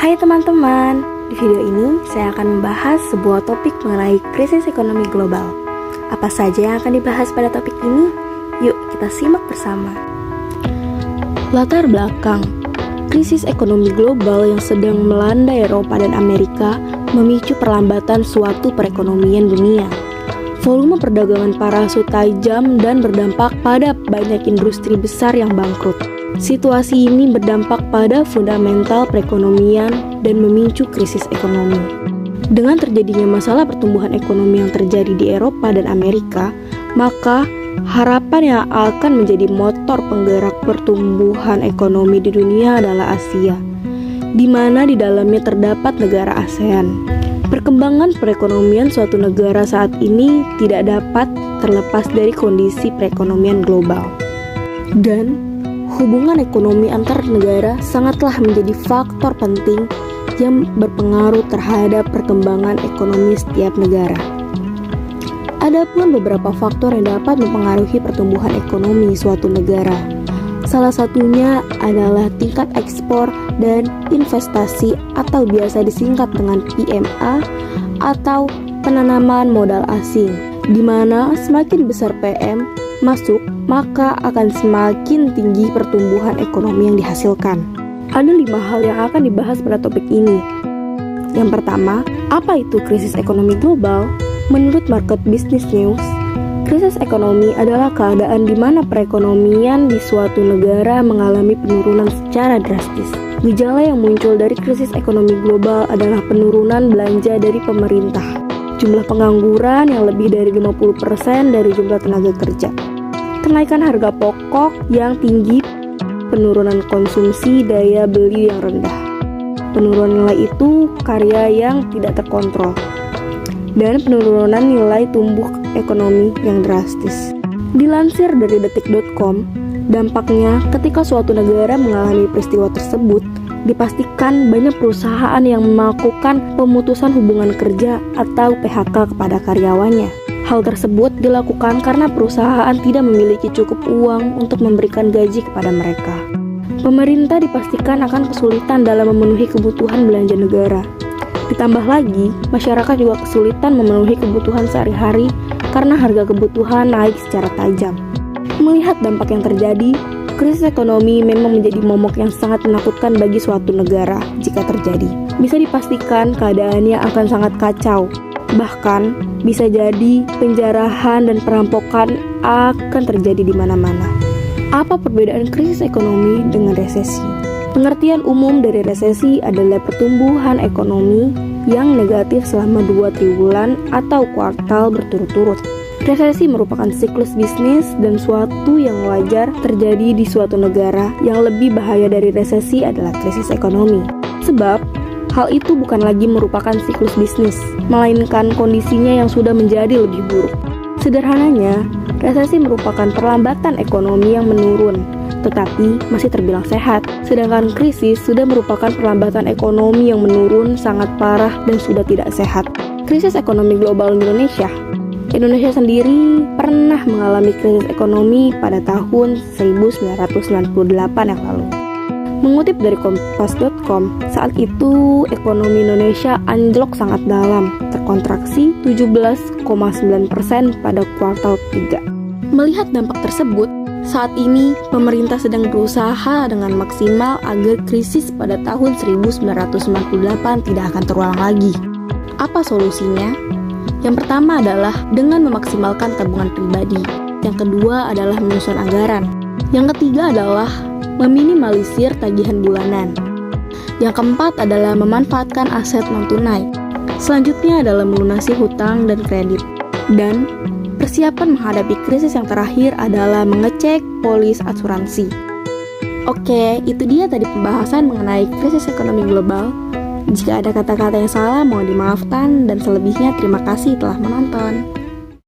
Hai teman-teman, di video ini saya akan membahas sebuah topik mengenai krisis ekonomi global. Apa saja yang akan dibahas pada topik ini? Yuk kita simak bersama. Latar belakang krisis ekonomi global yang sedang melanda Eropa dan Amerika memicu perlambatan suatu perekonomian dunia. Volume perdagangan parasut tajam dan berdampak pada banyak industri besar yang bangkrut. Situasi ini berdampak pada fundamental perekonomian dan memicu krisis ekonomi. Dengan terjadinya masalah pertumbuhan ekonomi yang terjadi di Eropa dan Amerika, maka harapan yang akan menjadi motor penggerak pertumbuhan ekonomi di dunia adalah Asia, di mana di dalamnya terdapat negara ASEAN. Perkembangan perekonomian suatu negara saat ini tidak dapat terlepas dari kondisi perekonomian global. Dan hubungan ekonomi antar negara sangatlah menjadi faktor penting yang berpengaruh terhadap perkembangan ekonomi setiap negara. Adapun beberapa faktor yang dapat mempengaruhi pertumbuhan ekonomi suatu negara. Salah satunya adalah tingkat ekspor dan investasi atau biasa disingkat dengan PMA atau penanaman modal asing, di mana semakin besar PM masuk, maka akan semakin tinggi pertumbuhan ekonomi yang dihasilkan. Ada 5 hal yang akan dibahas pada topik ini. Yang pertama, apa itu krisis ekonomi global? Menurut Market Business News, krisis ekonomi adalah keadaan di mana perekonomian di suatu negara mengalami penurunan secara drastis. Gejala yang muncul dari krisis ekonomi global adalah penurunan belanja dari pemerintah, jumlah pengangguran yang lebih dari 50% dari jumlah tenaga kerja, kenaikan harga pokok yang tinggi, penurunan konsumsi daya beli yang rendah, penurunan nilai itu karya yang tidak terkontrol, dan penurunan nilai tumbuh ekonomi yang drastis. Dilansir dari detik.com, dampaknya ketika suatu negara mengalami peristiwa tersebut, dipastikan banyak perusahaan yang melakukan pemutusan hubungan kerja atau PHK kepada karyawannya. Hal tersebut dilakukan karena perusahaan tidak memiliki cukup uang untuk memberikan gaji kepada mereka. Pemerintah dipastikan akan kesulitan dalam memenuhi kebutuhan belanja negara. Ditambah lagi, masyarakat juga kesulitan memenuhi kebutuhan sehari-hari karena harga kebutuhan naik secara tajam. Melihat dampak yang terjadi, krisis ekonomi memang menjadi momok yang sangat menakutkan bagi suatu negara jika terjadi. Bisa dipastikan keadaannya akan sangat kacau. Bahkan, bisa jadi penjarahan dan perampokan akan terjadi di mana-mana. Apa perbedaan krisis ekonomi dengan resesi? Pengertian umum dari resesi adalah pertumbuhan ekonomi yang negatif selama 2 triwulan atau kuartal berturut-turut. Resesi merupakan siklus bisnis dan suatu yang wajar terjadi di suatu negara. Yang lebih bahaya dari resesi adalah krisis ekonomi. Sebab, hal itu bukan lagi merupakan siklus bisnis, melainkan kondisinya yang sudah menjadi lebih buruk. Sederhananya, resesi merupakan perlambatan ekonomi yang menurun, tetapi masih terbilang sehat. Sedangkan krisis sudah merupakan perlambatan ekonomi yang menurun sangat parah dan sudah tidak sehat. Krisis ekonomi global Indonesia sendiri pernah mengalami krisis ekonomi pada tahun 1998 yang lalu. Mengutip dari kompas.com, saat itu ekonomi Indonesia anjlok sangat dalam, terkontraksi 17,9% pada kuartal 3. Melihat dampak tersebut, saat ini pemerintah sedang berusaha dengan maksimal agar krisis pada tahun 1998 tidak akan terulang lagi. Apa solusinya? Yang pertama adalah dengan memaksimalkan tabungan pribadi. Yang kedua adalah menyusun anggaran. Yang ketiga adalah meminimalisir tagihan bulanan. Yang keempat adalah memanfaatkan aset non-tunai. Selanjutnya adalah melunasi hutang dan kredit. Dan persiapan menghadapi krisis yang terakhir adalah mengecek polis asuransi. Oke, itu dia tadi pembahasan mengenai krisis ekonomi global. Jika ada kata-kata yang salah, mohon dimaafkan, dan selebihnya terima kasih telah menonton.